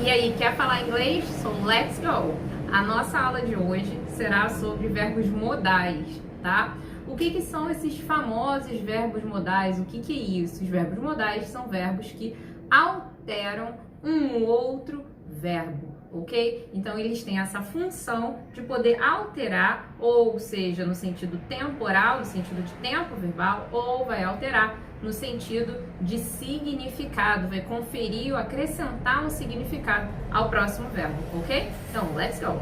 E aí, quer falar inglês? So let's go! A nossa aula de hoje será sobre verbos modais, tá? O que são esses famosos verbos modais? O que é isso? Os verbos modais são verbos que alteram um outro verbo, ok? Então, eles têm essa função de poder alterar, ou seja, no sentido temporal, no sentido de tempo verbal, ou vai alterar no sentido de significado, vai conferir ou acrescentar um significado ao próximo verbo, ok? Então, let's go!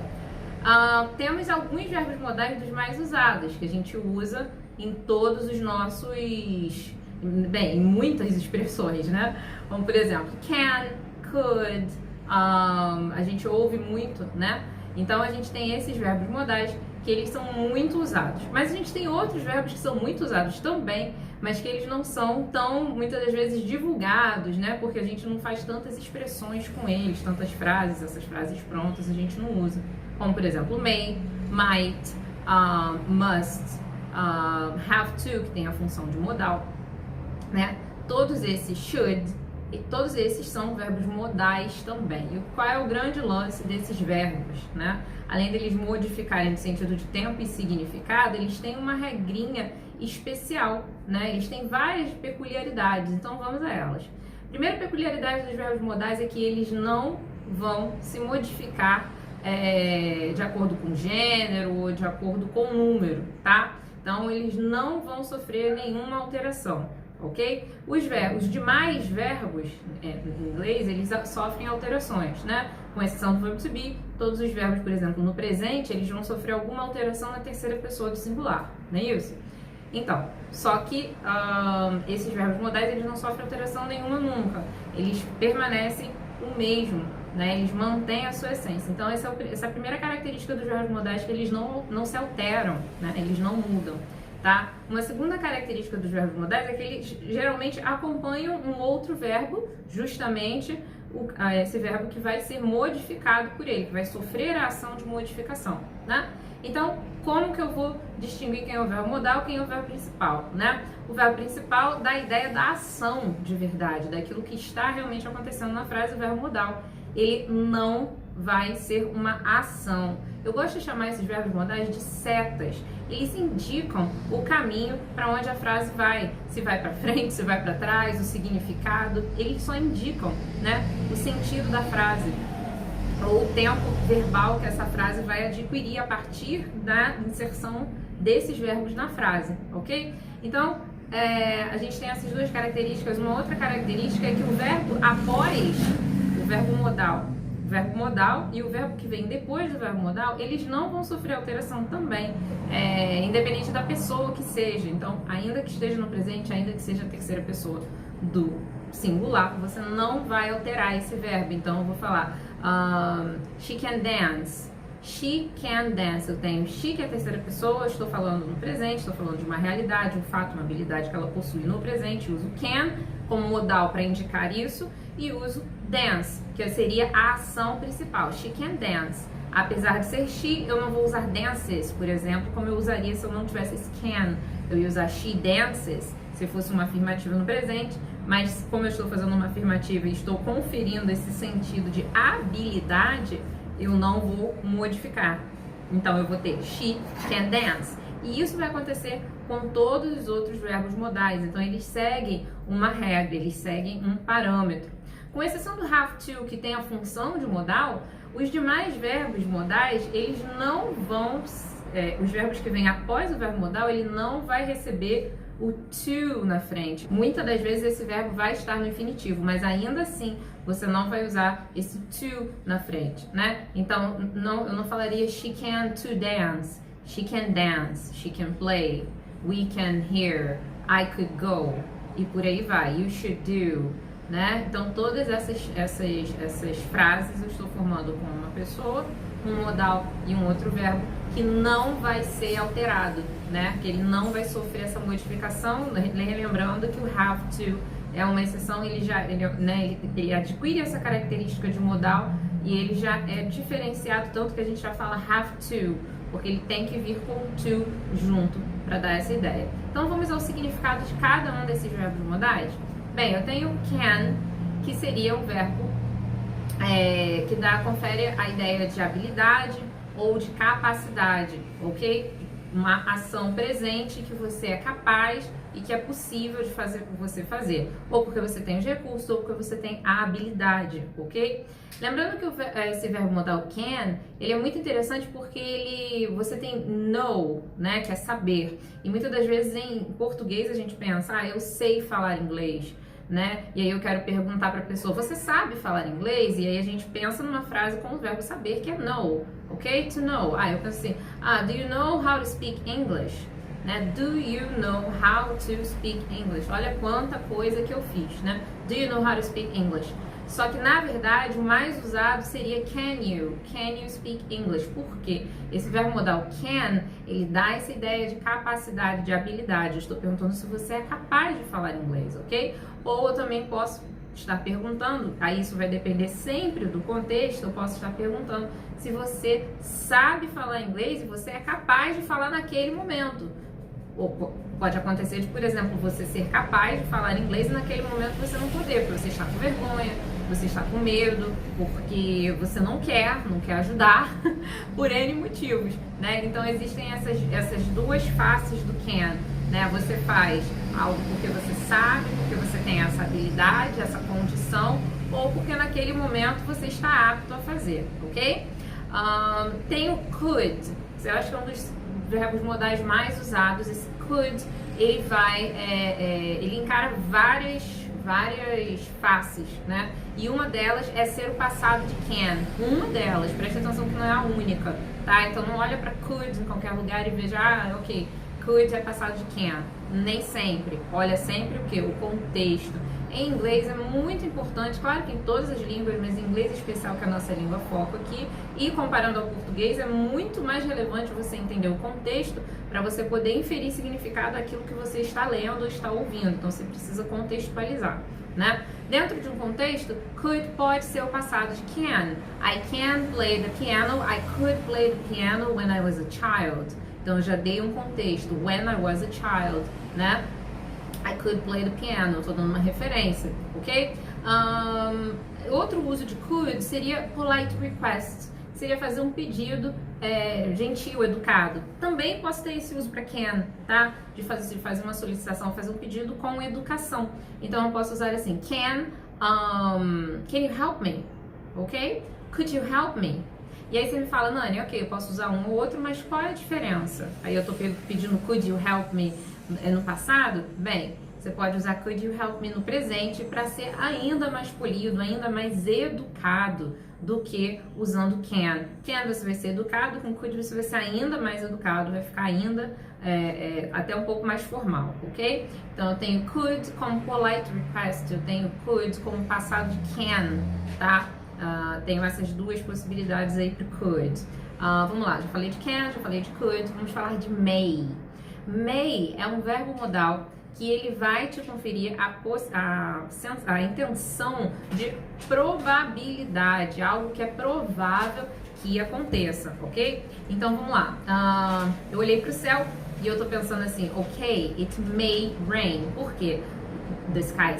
Temos alguns verbos modais dos mais usados, que a gente usa em todos os nossos... Bem, em muitas expressões, né? Como, por exemplo, can, could, a gente ouve muito, né? Então, a gente tem esses verbos modais que eles são muito usados. Mas a gente tem outros verbos que são muito usados também, mas que eles não são tão, muitas das vezes, divulgados, né? Porque a gente não faz tantas expressões com eles, tantas frases, essas frases prontas a gente não usa. Como, por exemplo, may, might, must, have to, que tem a função de modal, né? Todos esses should, e todos esses são verbos modais também. E qual é o grande lance desses verbos, né? Além deles modificarem no sentido de tempo e significado, eles têm uma regrinha especial, né? Eles têm várias peculiaridades, então vamos a elas. A primeira peculiaridade dos verbos modais é que eles não vão se modificar de acordo com gênero ou de acordo com número, tá? Então, eles não vão sofrer nenhuma alteração, ok? Os demais verbos, em inglês, eles sofrem alterações, né? Com exceção do verbo to be, todos os verbos, por exemplo, no presente, eles vão sofrer alguma alteração na terceira pessoa do singular, não é isso? Então, só que esses verbos modais, eles não sofrem alteração nenhuma nunca. Eles permanecem o mesmo, né? Eles mantêm a sua essência. Então, essa é a primeira característica dos verbos modais, que eles não se alteram, né? Eles não mudam, tá? Uma segunda característica dos verbos modais é que eles geralmente acompanham um outro verbo, justamente esse verbo que vai ser modificado por ele, que vai sofrer a ação de modificação, né? Então, como que eu vou distinguir quem é o verbo modal e quem é o verbo principal, né? O verbo principal dá a ideia da ação de verdade, daquilo que está realmente acontecendo na frase. O verbo modal, ele não vai ser uma ação. Eu gosto de chamar esses verbos modais de setas. Eles indicam o caminho para onde a frase vai. Se vai para frente, se vai para trás, o significado. Eles só indicam, né, o sentido da frase, ou o tempo verbal que essa frase vai adquirir a partir da inserção desses verbos na frase, ok? Então, a gente tem essas duas características. Uma outra característica é que o verbo após o verbo modal e o verbo que vem depois do verbo modal, eles não vão sofrer alteração também, independente da pessoa que seja. Então, ainda que esteja no presente, ainda que seja a terceira pessoa do singular, você não vai alterar esse verbo. Então, eu vou falar she can dance. She can dance. Eu tenho she, que é a terceira pessoa, estou falando no presente, estou falando de uma realidade, um fato, uma habilidade que ela possui no presente. Uso can como modal para indicar isso e uso dance, que seria a ação principal. She can dance. Apesar de ser she, eu não vou usar dances, por exemplo, como eu usaria se eu não tivesse esse can. Eu ia usar she dances se fosse uma afirmativa no presente, mas como eu estou fazendo uma afirmativa e estou conferindo esse sentido de habilidade, eu não vou modificar. Então, eu vou ter she can dance. E isso vai acontecer com todos os outros verbos modais. Então, eles seguem uma regra, eles seguem um parâmetro. Com exceção do have to, que tem a função de modal, os demais verbos modais, eles não vão... os verbos que vêm após o verbo modal, ele não vai receber o to na frente. Muitas das vezes esse verbo vai estar no infinitivo, mas ainda assim você não vai usar esse to na frente, né? Então, eu não falaria she can to dance, she can dance, she can play, we can hear, I could go, e por aí vai, you should do, né? Então, todas essas frases eu estou formando com uma pessoa, um modal e um outro verbo que não vai ser alterado, né? Que ele não vai sofrer essa modificação, lembrando que o have to é uma exceção, ele adquire essa característica de modal e ele já é diferenciado, tanto que a gente já fala have to, porque ele tem que vir com to junto para dar essa ideia. Então vamos ao significado de cada um desses verbos modais. Bem, eu tenho can, que seria um verbo que confere a ideia de habilidade ou de capacidade, ok? Uma ação presente que você é capaz e que é possível de fazer por você fazer, ou porque você tem os recursos, ou porque você tem a habilidade, ok? Lembrando que esse verbo modal can, ele é muito interessante porque você tem know, né, que é saber, e muitas das vezes em português a gente pensa, eu sei falar inglês, né? E aí eu quero perguntar para a pessoa, você sabe falar inglês? E aí a gente pensa numa frase com o verbo saber, que é know, ok? To know. Eu penso assim, do you know how to speak English? Né? Do you know how to speak English? Olha quanta coisa que eu fiz, né? Do you know how to speak English? Só que, na verdade, o mais usado seria can you speak English? Por quê? Esse verbo modal can, ele dá essa ideia de capacidade, de habilidade. Eu estou perguntando se você é capaz de falar inglês, ok? Ou eu também posso estar perguntando, aí isso vai depender sempre do contexto, eu posso estar perguntando se você sabe falar inglês e você é capaz de falar naquele momento. Ou pode acontecer de, por exemplo, você ser capaz de falar inglês e naquele momento você não poder, porque você está com vergonha, você está com medo, porque você não quer ajudar, por N motivos, né? Então existem essas duas faces do can, né? Você faz algo porque você sabe, porque você tem essa habilidade, essa condição, ou porque naquele momento você está apto a fazer, ok? Tem o could, eu acho que é um dos verbos modais mais usados. Esse could, ele encara várias faces, né? E uma delas é ser o passado de can. Uma delas, preste atenção que não é a única, tá? Então não olha para could em qualquer lugar e veja, ok, could é passado de can. Nem sempre. Olha sempre o que? O contexto. Em inglês é muito importante, claro que em todas as línguas, mas em inglês em especial, que é a nossa língua foco aqui, e comparando ao português, é muito mais relevante você entender o contexto para você poder inferir significado daquilo que você está lendo ou está ouvindo. Então você precisa contextualizar, né? Dentro de um contexto, could pode ser o passado de can. I can play the piano, I could play the piano when I was a child. Então eu já dei um contexto, when I was a child, né? I could play the piano, estou dando uma referência, ok? Outro uso de could seria polite request, seria fazer um pedido gentil, educado. Também posso ter esse uso para can, tá? De fazer uma solicitação, fazer um pedido com educação. Então eu posso usar assim, can you help me? Ok? Could you help me? E aí você me fala, Nani, ok, eu posso usar um ou outro, mas qual é a diferença? Aí eu tô pedindo could you help me no passado? Bem, você pode usar could you help me no presente para ser ainda mais polido, ainda mais educado do que usando can. Can você vai ser educado, com could você vai ser ainda mais educado, vai ficar ainda até um pouco mais formal, ok? Então eu tenho could como polite request, eu tenho could como passado de can, tá? Tenho essas duas possibilidades aí para could. Vamos lá, já falei de can, já falei de could, vamos falar de may. May é um verbo modal que ele vai te conferir a intenção de probabilidade, algo que é provável que aconteça, ok? Então vamos lá, eu olhei para o céu e eu tô pensando assim, ok, it may rain. Por quê? The sky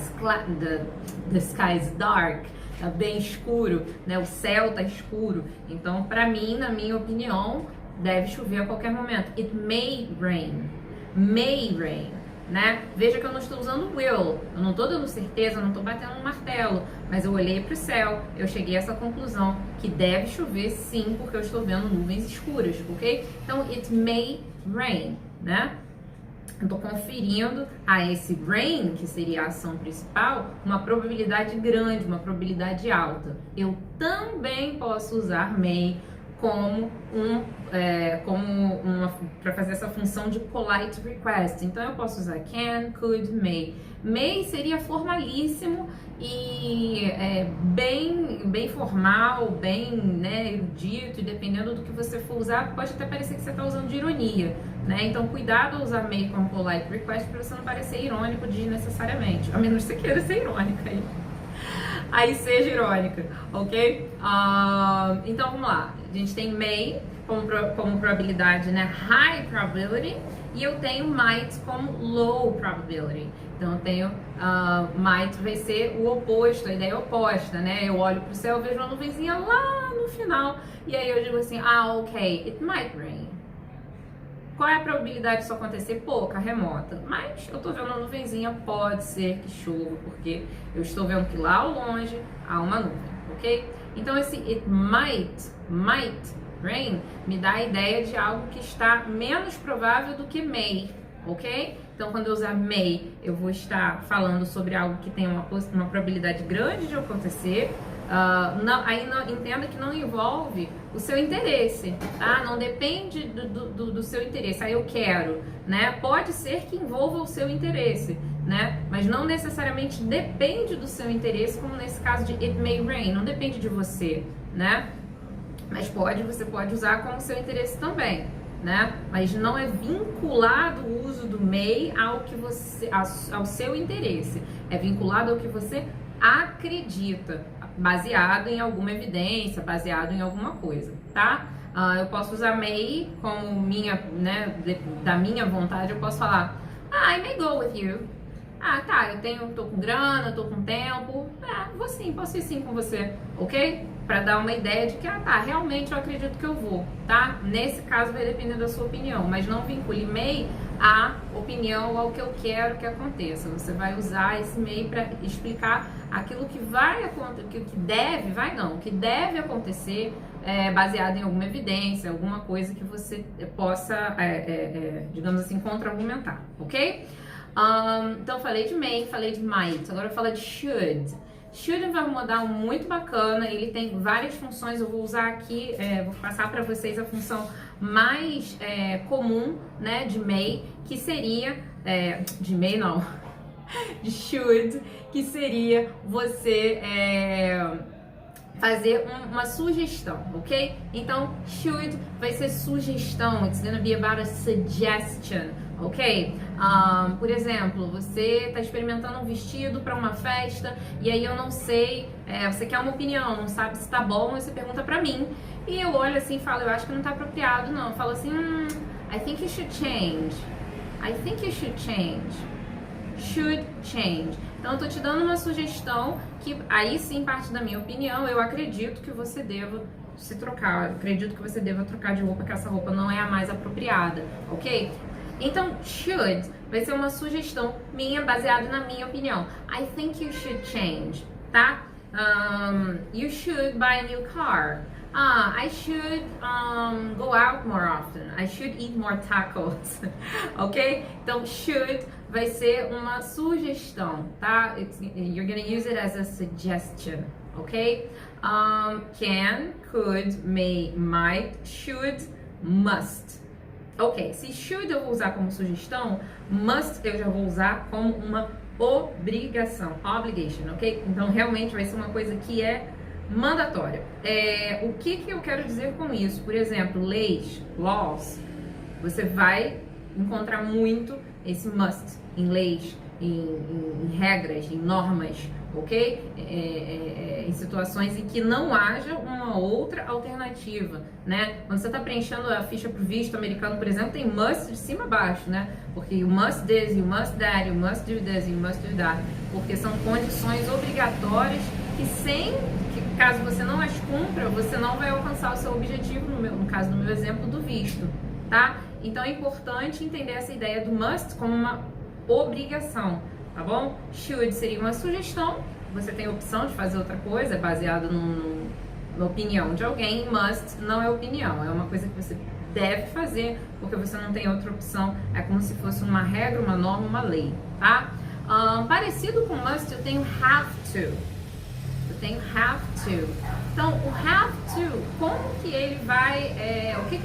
is dark. Tá bem escuro, né? O céu tá escuro. Então, para mim, na minha opinião, deve chover a qualquer momento. It may rain. May rain, né? Veja que eu não estou usando will. Eu não tô dando certeza, eu não tô batendo um martelo. Mas eu olhei para o céu, eu cheguei a essa conclusão que deve chover sim, porque eu estou vendo nuvens escuras, ok? Então, it may rain, né? Eu estou conferindo a esse rain, que seria a ação principal, uma probabilidade grande, uma probabilidade alta. Eu também posso usar may como para fazer essa função de polite request. Então eu posso usar can, could, may. May seria formalíssimo e bem formal, bem, né, erudito, e dependendo do que você for usar, pode até parecer que você está usando de ironia, né? Então cuidado ao usar may como polite request para você não parecer irônico desnecessariamente, a menos que você queira ser irônica aí seja irônica, ok? Então vamos lá, a gente tem may, como probabilidade, né, high probability, e eu tenho might como low probability. Então eu tenho might vai ser o oposto, a ideia oposta, né? Eu olho pro céu, vejo uma nuvenzinha lá no final, e aí eu digo assim, ok, it might rain. Qual é a probabilidade disso acontecer? Pouca, remota. Mas eu tô vendo uma nuvenzinha, pode ser que chova, porque eu estou vendo que lá ao longe há uma nuvem, ok? Então esse it might rain me dá a ideia de algo que está menos provável do que may, ok? Então quando eu usar may, eu vou estar falando sobre algo que tem uma probabilidade grande de acontecer. Entenda que não envolve o seu interesse, tá? Não depende do seu interesse. Aí eu quero, né? Pode ser que envolva o seu interesse, né? Mas não necessariamente depende do seu interesse, como nesse caso de it may rain. Não depende de você, né? Mas você pode usar como seu interesse também, né? Mas não é vinculado o uso do may ao seu interesse. É vinculado ao que você acredita, baseado em alguma evidência, baseado em alguma coisa, tá? Eu posso usar may como minha, né, da minha vontade, eu posso falar, I may go with you. Tá, tô com grana, tô com tempo, posso ir sim com você, ok? Pra dar uma ideia de que, realmente eu acredito que eu vou, tá? Nesse caso vai depender da sua opinião, mas não vincule may à opinião, ao que eu quero que aconteça. Você vai usar esse may para explicar aquilo que vai acontecer, que deve acontecer, baseado em alguma evidência, alguma coisa que você possa, digamos assim, contra-argumentar, ok? Então falei de may, falei de might, agora eu falo de should. Should é um modal muito bacana, ele tem várias funções, eu vou usar aqui, vou passar para vocês a função mais comum, né, de may, que seria, de may não, de should, que seria você fazer uma sugestão, ok? Então, should vai ser sugestão, it's gonna be about a suggestion, ok? Por exemplo, você está experimentando um vestido para uma festa e aí eu não sei, você quer uma opinião, não sabe se tá bom, você pergunta pra mim e eu olho assim e falo, eu acho que não tá apropriado não, eu falo assim, I think you should change, I think you should change, should change. Então eu tô te dando uma sugestão que aí sim parte da minha opinião, eu acredito que você deva se trocar, acredito que você deva trocar de roupa, que essa roupa não é a mais apropriada, ok? Então, should vai ser uma sugestão minha, baseada na minha opinião. I think you should change, tá? You should buy a new car. I should go out more often. I should eat more tacos. Ok? Então, should vai ser uma sugestão, tá? You're gonna use it as a suggestion, ok? Can, could, may, might, should, must. Ok, se should eu vou usar como sugestão, must eu já vou usar como uma obrigação, obligation, ok? Então realmente vai ser uma coisa que é mandatória. O que eu quero dizer com isso? Por exemplo, leis, laws, você vai encontrar muito esse must em leis, em regras, em normas, ok? Em situações em que não haja uma outra alternativa, né? Quando você está preenchendo a ficha para o visto americano, por exemplo, tem must de cima a baixo, né? Porque you must this, you must that, you must do this, you must do that. Porque são condições obrigatórias que caso você não as cumpra, você não vai alcançar o seu objetivo, no caso do meu exemplo, do visto, tá? Então é importante entender essa ideia do must como uma obrigação, tá bom? Should seria uma sugestão, você tem a opção de fazer outra coisa baseado na opinião de alguém. Must não é opinião, é uma coisa que você deve fazer porque você não tem outra opção, é como se fosse uma regra, uma norma, uma lei, tá? Parecido com must, eu tenho have to. Eu tenho have to. Então, o have to, como que ele vai, o que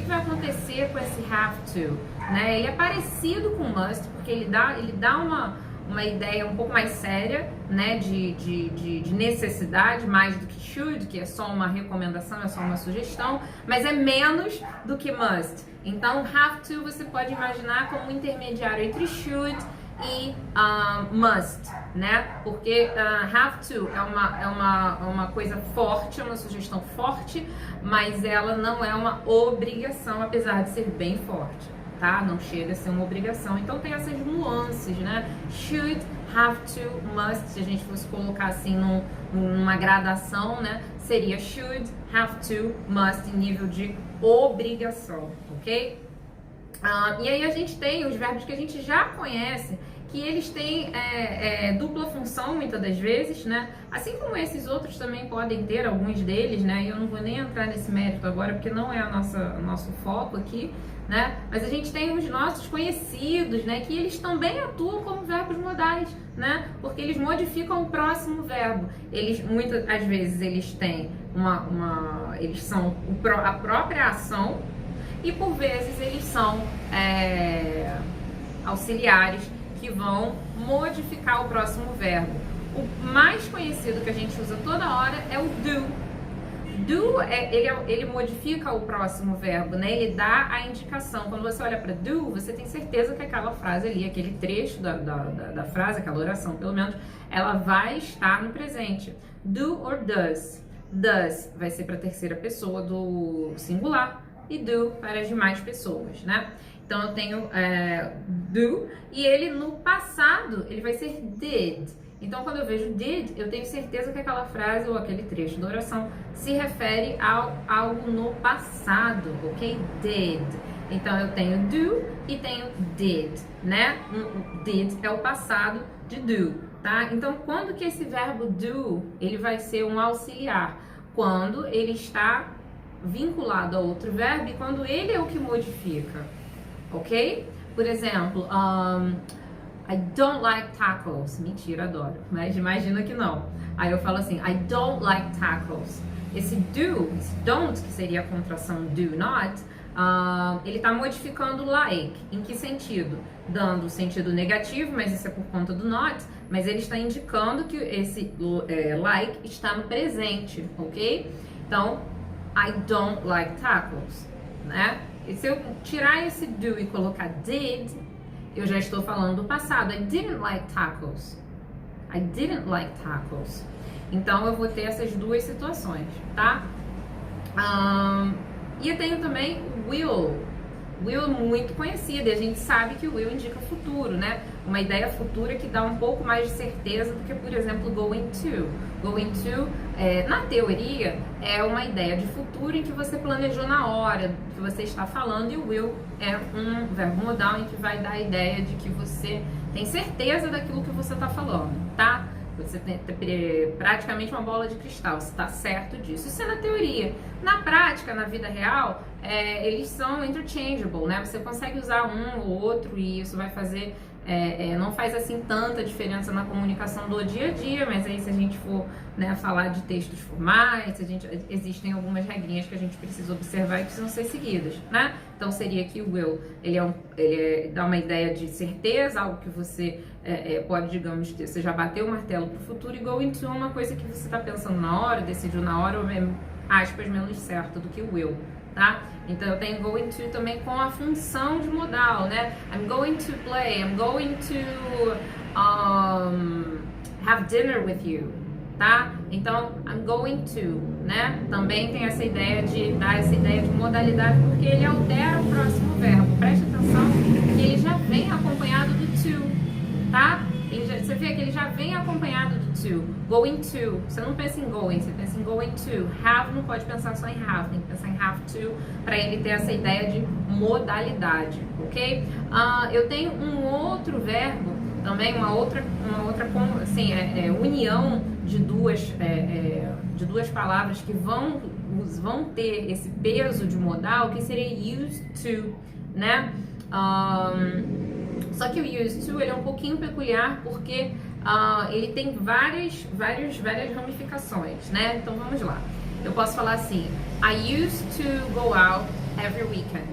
vai acontecer com esse have to? Né? Ele é parecido com must, porque ele dá uma ideia um pouco mais séria, né, de necessidade, mais do que should, que é só uma recomendação, é só uma sugestão, mas é menos do que must. Então, have to você pode imaginar como um intermediário entre should e must. né? Porque have to é uma coisa forte, é uma sugestão forte, mas ela não é uma obrigação, apesar de ser bem forte, tá? Não chega a ser uma obrigação. Então tem essas nuances, né? Should, have to, must. Se a gente fosse colocar assim numa gradação, né? Seria should, have to, must em nível de obrigação, ok? E aí a gente tem os verbos que a gente já conhece, que eles têm dupla função muitas das vezes, né? Assim como esses outros também podem ter, alguns deles, né? E eu não vou nem entrar nesse mérito agora, porque não é o nosso foco aqui, né? Mas a gente tem os nossos conhecidos, né? Que eles também atuam como verbos modais, né? Porque eles modificam o próximo verbo. Eles, muitas às vezes, eles têm eles são a própria ação e, por vezes, eles são auxiliares que vão modificar o próximo verbo. O mais conhecido que a gente usa toda hora é o do. Do, ele modifica o próximo verbo, né? Ele dá a indicação. Quando você olha para do, você tem certeza que aquela frase ali, aquele trecho da frase, aquela oração, pelo menos, ela vai estar no presente. Do or does. Does vai ser para a terceira pessoa do singular e do para as demais pessoas, né? Então eu tenho do e ele no passado ele vai ser did. Então quando eu vejo did, eu tenho certeza que aquela frase ou aquele trecho da oração se refere a algo no passado, ok? Did. Então eu tenho do e tenho did, né? Did é o passado de do, tá? Então quando que esse verbo do ele vai ser um auxiliar? Quando ele está vinculado a outro verbo e quando ele é o que modifica, ok? Por exemplo, I don't like tacos. Mentira, adoro, mas imagina que não. Aí eu falo assim, I don't like tacos. Esse do, esse don't, que seria a contração do not, ele está modificando like. Em que sentido? Dando o sentido negativo, mas isso é por conta do not, mas ele está indicando que esse like está no presente, ok? Então, I don't like tacos, né? E se eu tirar esse do e colocar did, eu já estou falando do passado. I didn't like tacos. I didn't like tacos. Então, eu vou ter essas duas situações, tá? E eu tenho também will. Will é muito conhecido e a gente sabe que o will indica futuro, né? Uma ideia futura que dá um pouco mais de certeza do que, por exemplo, going to. Going to, na teoria, é uma ideia de futuro em que você planejou na hora que você está falando, e o will é um verbo modal em que vai dar a ideia de que você tem certeza daquilo que você está falando, tá? Você tem praticamente uma bola de cristal, você está certo disso. Isso é na teoria. Na prática, na vida real, eles são interchangeable, né? Você consegue usar um ou outro e isso vai fazer... não faz assim tanta diferença na comunicação do dia a dia, mas aí se a gente for, né, falar de textos formais, existem algumas regrinhas que a gente precisa observar e precisam ser seguidas, né? Então seria que o will, ele dá uma ideia de certeza, algo que você pode, digamos, você já bateu o martelo para o futuro, e go into é uma coisa que você está pensando na hora, decidiu na hora, ou aspas, menos certo do que o will, tá? Então eu tenho going to também com a função de modal, né? I'm going to play, I'm going to have dinner with you, tá? Então I'm going to, né? Também tem essa ideia de dar essa ideia de modalidade, porque ele altera o próximo verbo. Preste atenção que ele já vem acompanhado do to, tá? Você vê que ele já vem acompanhado do to. Going to. Você não pensa em going, você pensa em going to. Have não pode pensar só em have, tem que pensar em have to para ele ter essa ideia de modalidade, ok? Eu tenho um outro verbo, também uma outra assim, união de duas palavras que vão ter esse peso de modal, que seria used to, né? Só que o used to ele é um pouquinho peculiar porque ele tem várias ramificações, né? Então vamos lá. Eu posso falar assim: I used to go out every weekend.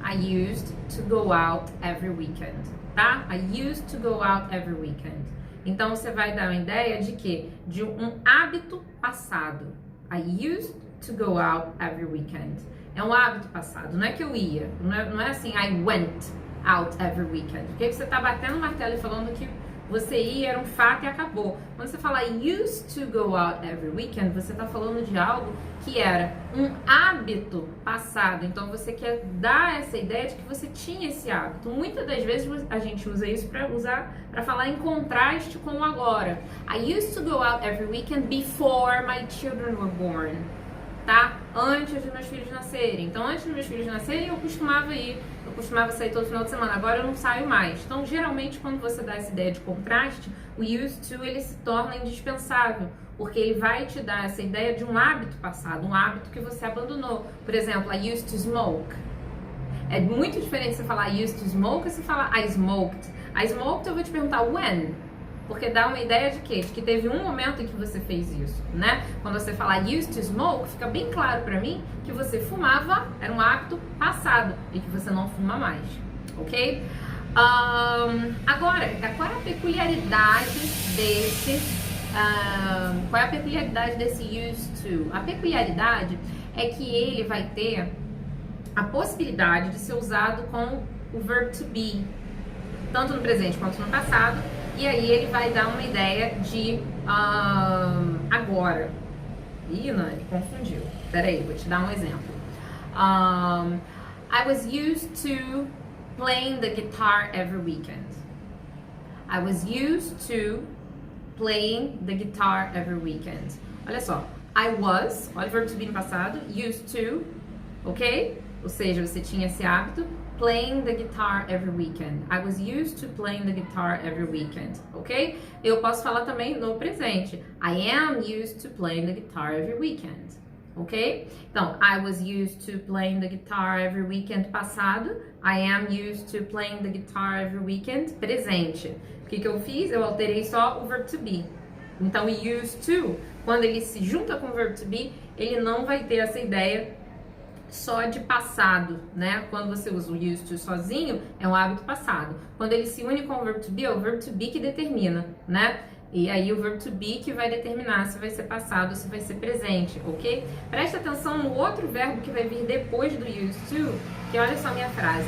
I used to go out every weekend, tá? I used to go out every weekend. Então você vai dar uma ideia de quê? De um hábito passado. I used to go out every weekend. É um hábito passado, não é que eu ia. Não é assim, I went out every weekend. Porque você tá batendo o martelo e falando que você ir era um fato e acabou. Quando você fala used to go out every weekend, você está falando de algo que era um hábito passado. Então você quer dar essa ideia de que você tinha esse hábito. Muitas das vezes a gente usa isso para falar em contraste com o agora. I used to go out every weekend before my children were born. Tá? Antes de meus filhos nascerem. Então, antes de meus filhos nascerem, eu costumava sair todo final de semana. Agora eu não saio mais. Então, geralmente, quando você dá essa ideia de contraste, o used to, ele se torna indispensável, porque ele vai te dar essa ideia de um hábito passado, um hábito que você abandonou. Por exemplo, I used to smoke. É muito diferente você falar I used to smoke e você falar I smoked. I smoked, eu vou te perguntar when. Porque dá uma ideia de quê? De que teve um momento em que você fez isso, né? Quando você fala used to smoke, fica bem claro pra mim que você fumava, era um hábito passado e que você não fuma mais, ok? Agora, qual é a peculiaridade desse... qual é a peculiaridade desse used to? A peculiaridade é que ele vai ter a possibilidade de ser usado com o verb to be, tanto no presente quanto no passado. E aí ele vai dar uma ideia de agora. Ih, não, ele confundiu. Peraí, vou te dar um exemplo. I was used to playing the guitar every weekend. I was used to playing the guitar every weekend. Olha só. I was, olha o verbo to be no passado, used to, ok? Ou seja, você tinha esse hábito. Playing the guitar every weekend. I was used to playing the guitar every weekend, ok? Eu posso falar também no presente. I am used to playing the guitar every weekend, ok? Então, I was used to playing the guitar every weekend passado. I am used to playing the guitar every weekend presente. O que eu fiz? Eu alterei só o verb to be. Então, used to, quando ele se junta com o verb to be, ele não vai ter essa ideia só de passado, né? Quando você usa o used to sozinho, é um hábito passado. Quando ele se une com o verb to be, é o verb to be que determina, né? E aí o verb to be que vai determinar se vai ser passado ou se vai ser presente, ok? Presta atenção no outro verbo que vai vir depois do used to, que olha só a minha frase.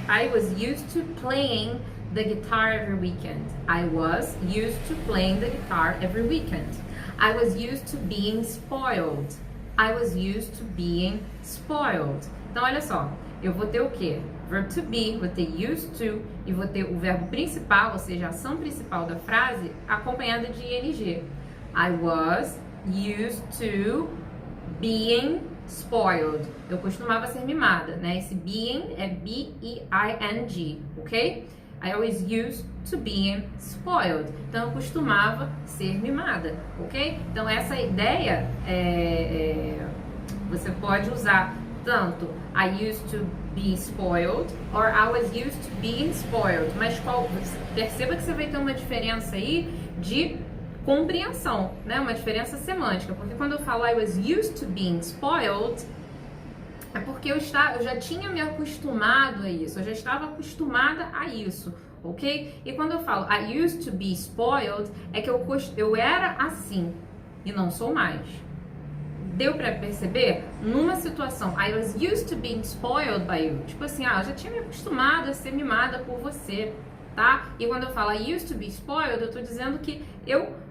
I was used to playing the guitar every weekend. I was used to playing the guitar every weekend. I was used to being spoiled. I was used to being spoiled. Então, olha só, eu vou ter o quê? Verb to be, vou ter used to e vou ter o verbo principal, ou seja, a ação principal da frase, acompanhada de ing. I was used to being spoiled. Eu costumava ser mimada, né? Esse being é B-E-I-N-G, ok? I always used to being spoiled. Então, eu costumava ser mimada, ok? Então, essa ideia você pode usar tanto I used to be spoiled or I was used to being spoiled. Mas perceba que você vai ter uma diferença aí de compreensão, né? Uma diferença semântica. Porque quando eu falo I was used to being spoiled, é porque eu já tinha me acostumado a isso, eu já estava acostumada a isso, ok? E quando eu falo I used to be spoiled, é que eu era assim e não sou mais. Deu pra perceber? Numa situação, I was used to being spoiled by you. Tipo assim, eu já tinha me acostumado a ser mimada por você, tá? E quando eu falo I used to be spoiled, eu tô dizendo que eu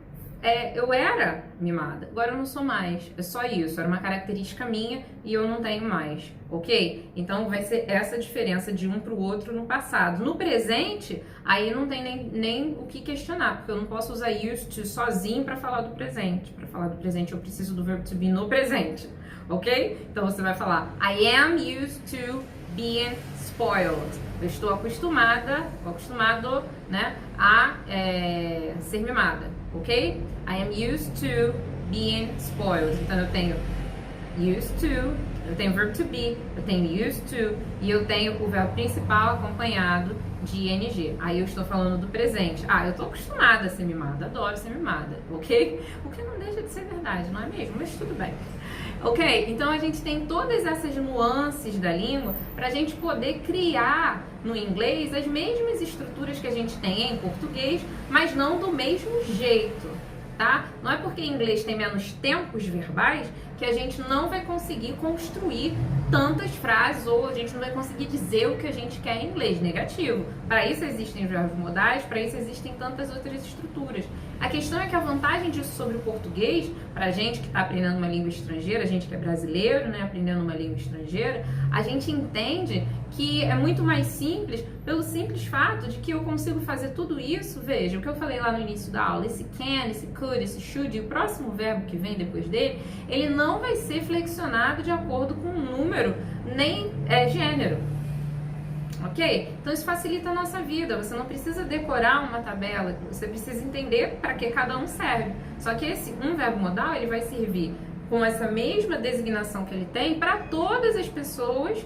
era mimada, agora eu não sou mais, é só isso, era uma característica minha e eu não tenho mais, ok? Então vai ser essa diferença de um pro outro no passado. No presente, aí não tem nem o que questionar, porque eu não posso usar used to sozinho para falar do presente. Para falar do presente eu preciso do verbo to be no presente, ok? Então você vai falar I am used to being spoiled. Eu estou acostumado, né, a ser mimada, ok? I am used to being spoiled. Então eu tenho used to, eu tenho verb to be, eu tenho used to e eu tenho o verbo principal acompanhado de ing. Aí eu estou falando do presente. Eu estou acostumada a ser mimada, adoro ser mimada, ok? O que não deixa de ser verdade, não é mesmo? Mas tudo bem. Ok? Então a gente tem todas essas nuances da língua para a gente poder criar no inglês as mesmas estruturas que a gente tem em português, mas não do mesmo jeito, tá? Não é porque em inglês tem menos tempos verbais que a gente não vai conseguir construir tantas frases ou a gente não vai conseguir dizer o que a gente quer em inglês, negativo. Para isso existem os verbos modais, para isso existem tantas outras estruturas. A questão é que a vantagem disso sobre o português, para a gente que está aprendendo uma língua estrangeira, a gente que é brasileiro, né, aprendendo uma língua estrangeira, a gente entende que é muito mais simples pelo simples fato de que eu consigo fazer tudo isso. Veja, o que eu falei lá no início da aula, esse can, esse could, esse should, e o próximo verbo que vem depois dele, ele não vai ser flexionado de acordo com um número, nem gênero. Ok? Então isso facilita a nossa vida, você não precisa decorar uma tabela, você precisa entender para que cada um serve. Só que esse verbo modal, ele vai servir com essa mesma designação que ele tem para todas as pessoas,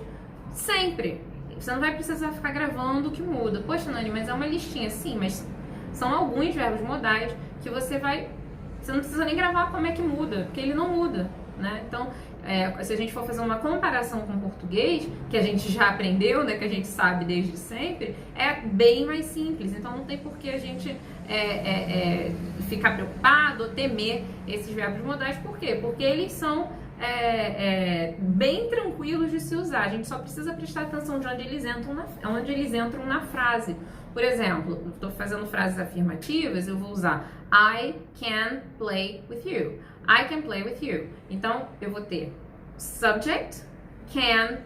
sempre. Você não vai precisar ficar gravando o que muda. Poxa, Nani, mas é uma listinha. Sim, mas são alguns verbos modais que você não precisa nem gravar como é que muda, porque ele não muda, né? Então, se a gente for fazer uma comparação com o português, que a gente já aprendeu, né, que a gente sabe desde sempre, é bem mais simples. Então não tem por que a gente ficar preocupado ou temer esses verbos modais. Por quê? Porque eles são bem tranquilos de se usar. A gente só precisa prestar atenção de onde eles entram na frase. Por exemplo, estou fazendo frases afirmativas, eu vou usar I can play with you. I can play with you. Então, eu vou ter subject, can,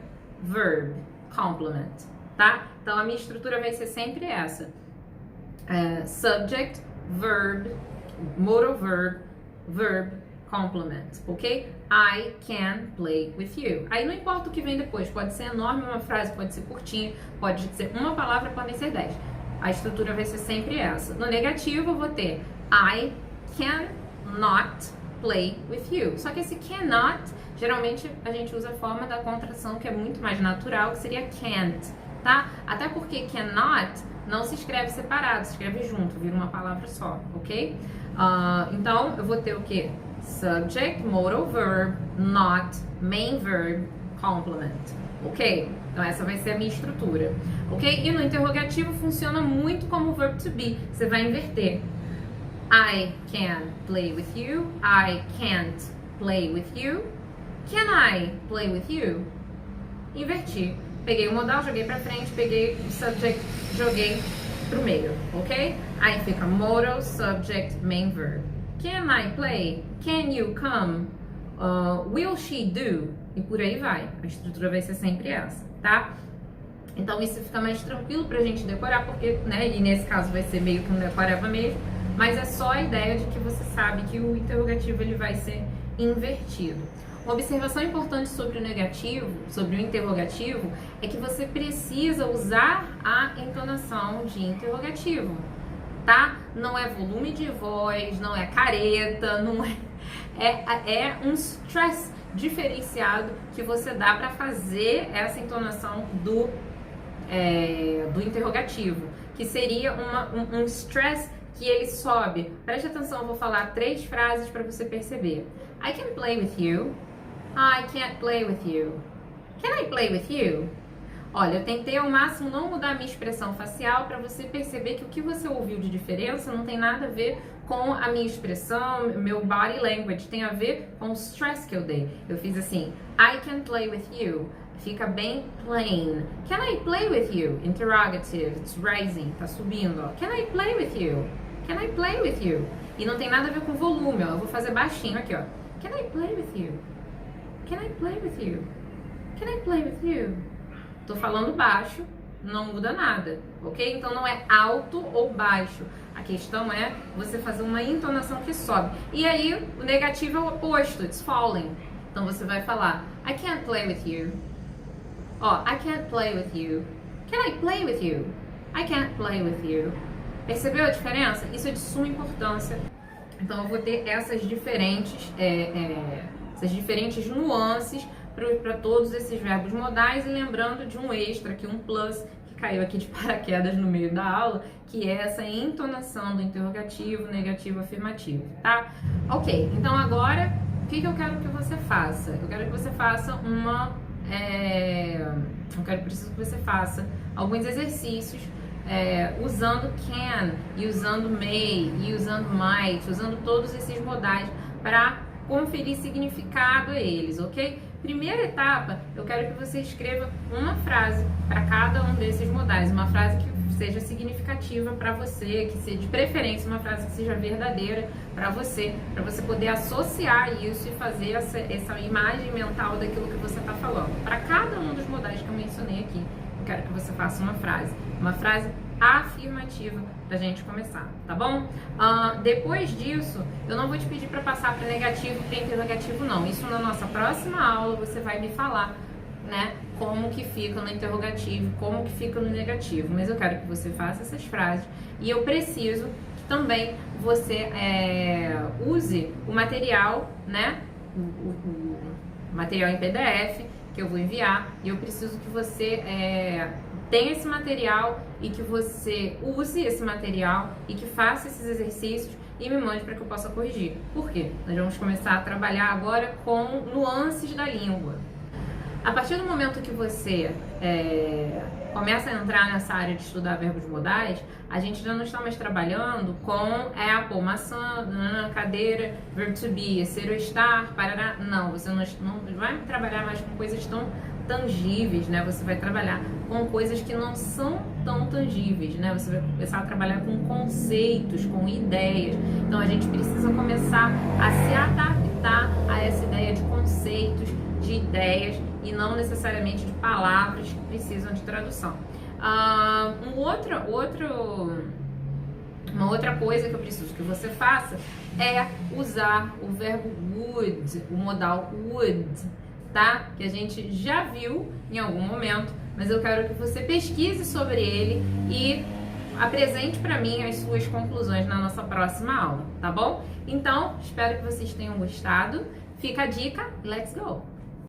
verb, complement, tá? Então, a minha estrutura vai ser sempre essa. Subject, verb, modal verb, verb, complement, ok? I can play with you. Aí não importa o que vem depois, pode ser enorme uma frase, pode ser curtinha, pode ser uma palavra, podem ser 10. A estrutura vai ser sempre essa. No negativo eu vou ter I cannot play with you. Só que esse cannot, geralmente a gente usa a forma da contração que é muito mais natural, que seria can't, tá? Até porque cannot não se escreve separado, se escreve junto, vira uma palavra só, ok? Então eu vou ter o quê? Subject, modal verb, not, main verb, complement, ok? Então essa vai ser a minha estrutura, ok? E no interrogativo funciona muito como o verb to be, você vai inverter. I can play with you, I can't play with you, can I play with you? Inverti, peguei o modal, joguei pra frente, peguei o subject, joguei pro meio, ok? Aí fica modal, subject, main verb. Can I play? Can you come? Will she do? E por aí vai. A estrutura vai ser sempre essa, tá? Então isso fica mais tranquilo pra gente decorar, porque, né, e nesse caso vai ser meio que um decoreba mesmo, mas é só a ideia de que você sabe que o interrogativo ele vai ser invertido. Uma observação importante sobre o negativo, sobre o interrogativo, é que você precisa usar a entonação de interrogativo, tá? Não é volume de voz, não é careta, não é um stress diferenciado que você dá para fazer essa entonação do interrogativo, que seria um stress que ele sobe. Preste atenção, eu vou falar 3 frases para você perceber. I can play with you. I can't play with you. Can I play with you? Olha, eu tentei ao máximo não mudar a minha expressão facial para você perceber que o que você ouviu de diferença não tem nada a ver com a minha expressão, meu body language, tem a ver com o stress que eu dei. Eu fiz assim, I can play with you. Fica bem plain. Can I play with you? Interrogative, it's rising, tá subindo, ó. Can I play with you? Can I play with you? E não tem nada a ver com volume, ó. Eu vou fazer baixinho aqui, ó. Can I play with you? Can I play with you? Can I play with you? Tô falando baixo, não muda nada, ok? Então não é alto ou baixo. A questão é você fazer uma entonação que sobe. E aí, o negativo é o oposto, it's falling. Então você vai falar, I can't play with you. Ó, I can't play with you. Can I play with you? I can't play with you. Percebeu a diferença? Isso é de suma importância. Então eu vou ter essas diferentes nuances para todos esses verbos modais, e lembrando de um extra aqui, um plus, que caiu aqui de paraquedas no meio da aula, que é essa entonação do interrogativo, negativo, afirmativo, tá? Ok, então agora, o que eu quero que você faça? Eu quero que você faça preciso que você faça alguns exercícios usando can, e usando may, e usando might, usando todos esses modais para conferir significado a eles, ok? Primeira etapa, eu quero que você escreva uma frase para cada um desses modais, uma frase que seja significativa para você, que seja de preferência uma frase que seja verdadeira para você poder associar isso e fazer essa imagem mental daquilo que você está falando. Para cada um dos modais que eu mencionei aqui, eu quero que você faça uma frase afirmativa pra gente começar, tá bom? Depois disso, eu não vou te pedir para passar para negativo e para interrogativo, não. Isso na nossa próxima aula você vai me falar, né? Como que fica no interrogativo, como que fica no negativo. Mas eu quero que você faça essas frases e eu preciso que também você use o material, né? O material em PDF que eu vou enviar, e eu preciso que você tenha esse material e que você use esse material e que faça esses exercícios e me mande para que eu possa corrigir. Por quê? Nós vamos começar a trabalhar agora com nuances da língua. A partir do momento que você começa a entrar nessa área de estudar verbos modais, a gente já não está mais trabalhando com apple, maçã, cadeira, verbo to be, ser ou estar, parará. Não, você não vai trabalhar mais com coisas tão tangíveis, né? Você vai trabalhar com coisas que não são tão tangíveis, né? Você vai começar a trabalhar com conceitos, com ideias. Então a gente precisa começar a se adaptar a essa ideia de conceitos, de ideias e não necessariamente de palavras que precisam de tradução. Uma outra coisa que eu preciso que você faça é usar o verbo would, o modal would, tá? Que a gente já viu em algum momento, mas eu quero que você pesquise sobre ele e apresente para mim as suas conclusões na nossa próxima aula, tá bom? Então, espero que vocês tenham gostado. Fica a dica, let's go!